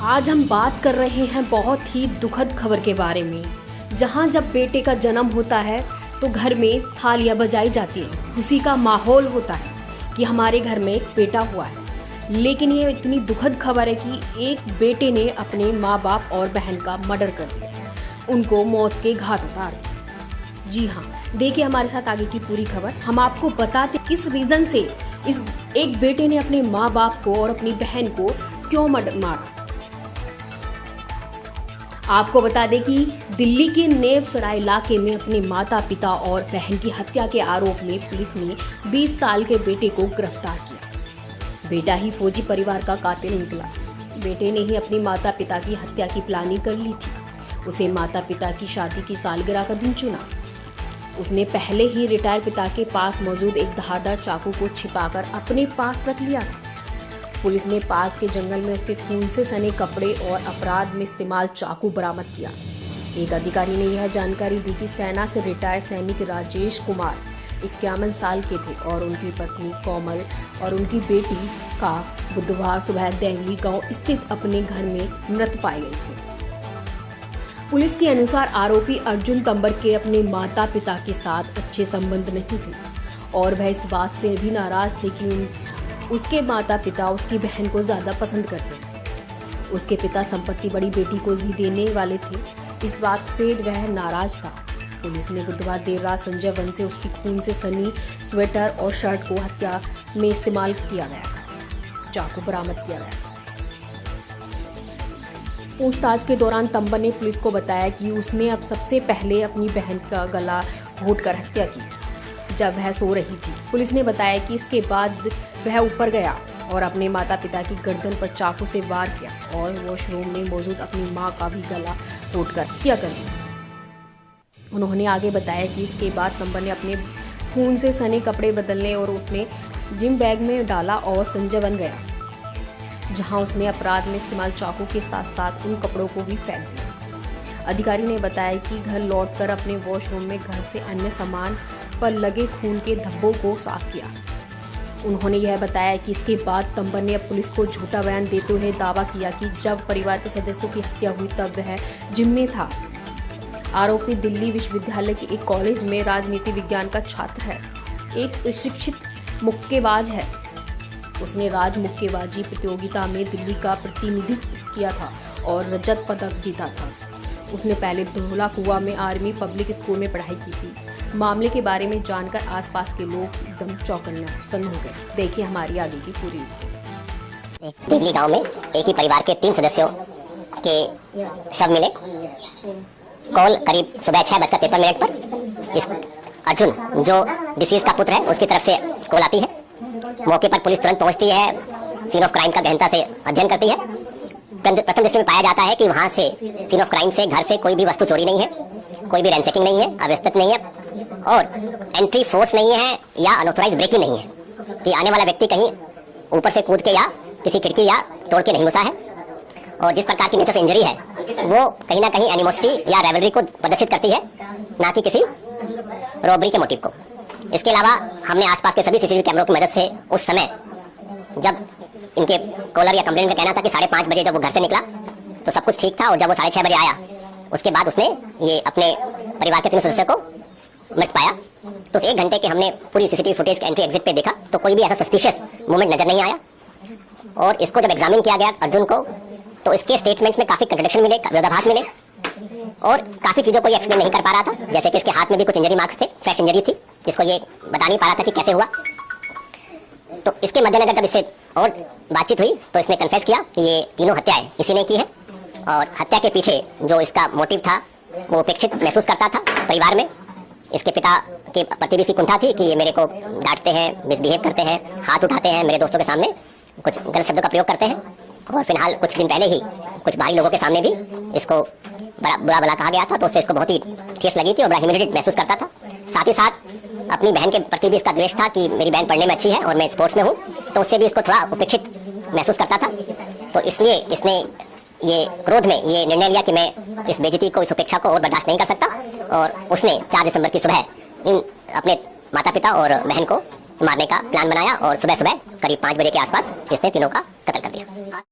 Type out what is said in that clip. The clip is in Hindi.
आज हम बात कर रहे हैं बहुत ही दुखद खबर के बारे में, जहां जब बेटे का जन्म होता है तो घर में थालियां बजाई जाती हैं, खुशी का माहौल होता है कि हमारे घर में एक बेटा हुआ है। लेकिन ये इतनी दुखद खबर है कि एक बेटे ने अपने माँ बाप और बहन का मर्डर कर दिया, उनको मौत के घाट उतार दिया। जी हाँ, देखिए हमारे साथ आगे की पूरी खबर। हम आपको बताते किस रीजन से इस एक बेटे ने अपने माँ बाप को और अपनी बहन को क्यों मारा। आपको बता दें कि दिल्ली के नेव सराय इलाके में अपने माता पिता और बहन की हत्या के आरोप में पुलिस ने 20 साल के बेटे को गिरफ्तार किया। बेटा ही फौजी परिवार का कातिल निकला। बेटे ने ही अपनी माता पिता की हत्या की प्लानिंग कर ली थी। उसे माता पिता की शादी की सालगिरह का दिन चुना। उसने पहले ही रिटायर पिता के पास मौजूद एक धारदार चाकू को छिपाकर अपने पास रख लिया था। पुलिस ने पास के जंगल में उसके खून से सने कपड़े और अपराध में इस्तेमाल चाकू बरामद किया। एक अधिकारी ने यह जानकारी दी कि सेना से रिटायर सैनिक राजेश कुमार 51 साल के थे और उनकी पत्नी कोमल और उनकी बेटी का बुधवार सुबह देवली गांव स्थित अपने घर में मृत पाए गए थे। पुलिस के अनुसार आरोपी अर्जुन तंबर के अपने माता पिता के साथ अच्छे संबंध नहीं थे और वह इस बात से भी नाराज थे कि उसके माता पिता उसकी बहन को ज्यादा पसंद करते थे। उसके पिता संपत्ति बड़ी बेटी को ही देने वाले थे। इस बात से वह नाराज था। पुलिस ने बुधवार देर रात संजय वन से उसकी खून से सनी स्वेटर और शर्ट को हत्या में इस्तेमाल किया गया था। चाकू बरामद किया गया। पूछताछ के दौरान तंबर ने पुलिस को बताया कि उसने अब सबसे पहले अपनी बहन का गला घोंटकर हत्या की जब वह सो रही थी। पुलिस ने बताया कि इसके बाद वह ऊपर गया और अपने माता पिता की गर्दन पर चाकू से वार किया और वॉशरूम में मौजूद अपनी मां का भी गला घोंटकर हत्या कर दी। उन्होंने आगे बताया कि इसके बाद तंबर ने अपने खून से सने कपड़े बदलने और अपने जिम बैग में डाला और संजय वन गया, जहां उसने अपराध में इस्तेमाल चाकू के साथ साथ उन कपड़ों को भी फेंक दिया। अधिकारी ने बताया कि घर लौटकर अपने वॉशरूम में घर से अन्य सामान पर लगे खून के धब्बों को साफ किया। उन्होंने यह बताया कि इसके बाद तंबर ने अब पुलिस को झूठा बयान देते हुए दावा किया कि जब परिवार के सदस्यों की हत्या हुई तब वह जिम में था। आरोपी दिल्ली विश्वविद्यालय के एक कॉलेज में राजनीति विज्ञान का छात्र है। एक प्रशिक्षित मुक्केबाज है। उसने राज मुक्केबाजी प्रतियोगिता में दिल्ली का प्रतिनिधित्व किया था और रजत पदक जीता था। उसने पहले धौला कुआं में आर्मी पब्लिक स्कूल में पढ़ाई की थी। मामले के बारे में जानकर आसपास के लोग एकदम चौकन्ने हो गए। देखिए हमारी आगे की पूरी। दिल्ली गांव में एक ही परिवार के 3 सदस्यों के शव मिले। कॉल करीब सुबह 6:53 पर इस अर्जुन जो डिसीज का पुत्र है उसकी तरफ से कॉल आती है। मौके पर पुलिस तुरंत पहुंचती है, सीन ऑफ क्राइम का गहनता से अध्ययन करती है। प्रथम दृष्टि में पाया जाता है कि वहां से सीन ऑफ क्राइम से घर से कोई भी वस्तु चोरी नहीं है, कोई भी रैंसैकिंग नहीं है, अव्यवस्थित नहीं है और एंट्री फोर्स नहीं है या अनऑथराइज्ड ब्रेकिंग नहीं है कि आने वाला व्यक्ति कहीं ऊपर से कूद के या किसी खिड़की या तोड़ के नहीं घुसा है। और जिस प्रकार की नेचर ऑफ इंजरी है वो कहीं ना कहीं एनिमोसिटी या रेवलरी को प्रदर्शित करती है, ना कि किसी रॉबरी के मोटिव को। इसके अलावा हमने आसपास के सभी सीसीटीवी कैमरों की मदद से उस समय जब इनके कॉलर या कंप्लेंट का कहना था कि 5:30 बजे जब वो घर से निकला तो सब कुछ ठीक था और जब वो 6:30 बजे आया उसके बाद उसने ये अपने परिवार के 3 सदस्यों को मृत पाया। तो 1 घंटे के हमने पूरी सीसीटीवी फुटेज एंट्री एग्जिट पे देखा तो कोई भी ऐसा सस्पिशियस मूवमेंट नजर नहीं आया। और इसको जब एग्जामिन किया गया अर्जुन को तो इसके स्टेटमेंट्स में काफी कंट्रडिक्शन मिले, विरोधाभास मिले और काफी चीजों को ये एक्सप्लेन नहीं कर पा रहा था। जैसे कि इसके हाथ में भी कुछ इंजरी मार्क्स थे, फ्रेश इंजरी थी, जिसको ये बता नहीं पा रहा था कि कैसे हुआ। तो इसके मद्देनजर जब इससे और बातचीत हुई तो इसने कन्फेस किया कि ये तीनों हत्याएं इसी ने की है और हत्या के पीछे जो इसका मोटिव था वो उपेक्षित महसूस करता था परिवार में। इसके पिता के प्रति भी इसकी कुंठा थी कि ये मेरे को डांटते हैं, मिसबिहेव करते हैं, हाथ उठाते हैं, मेरे दोस्तों के सामने कुछ गलत शब्दों का प्रयोग करते हैं। और फिलहाल कुछ दिन पहले ही कुछ बाहरी लोगों के सामने भी इसको बड़ा बुरा भला कहा गया था तो उससे इसको बहुत ही ठेस लगी थी और बड़ा ह्यूमिलेटेड महसूस करता था। साथ ही साथ अपनी बहन के प्रति भी इसका द्वेष था कि मेरी बहन पढ़ने में अच्छी है और मैं स्पोर्ट्स में हूँ, तो उससे भी इसको थोड़ा उपेक्षित महसूस करता था। तो इसलिए इसने ये क्रोध में ये निर्णय लिया कि मैं इस बेइज्जती को, इस उपेक्षा को और बर्दाश्त नहीं कर सकता और उसने 4 दिसंबर की सुबह इन अपने माता पिता और बहन को मारने का प्लान बनाया और सुबह सुबह करीब 5 बजे के आसपास इसने तीनों का कत्ल कर दिया।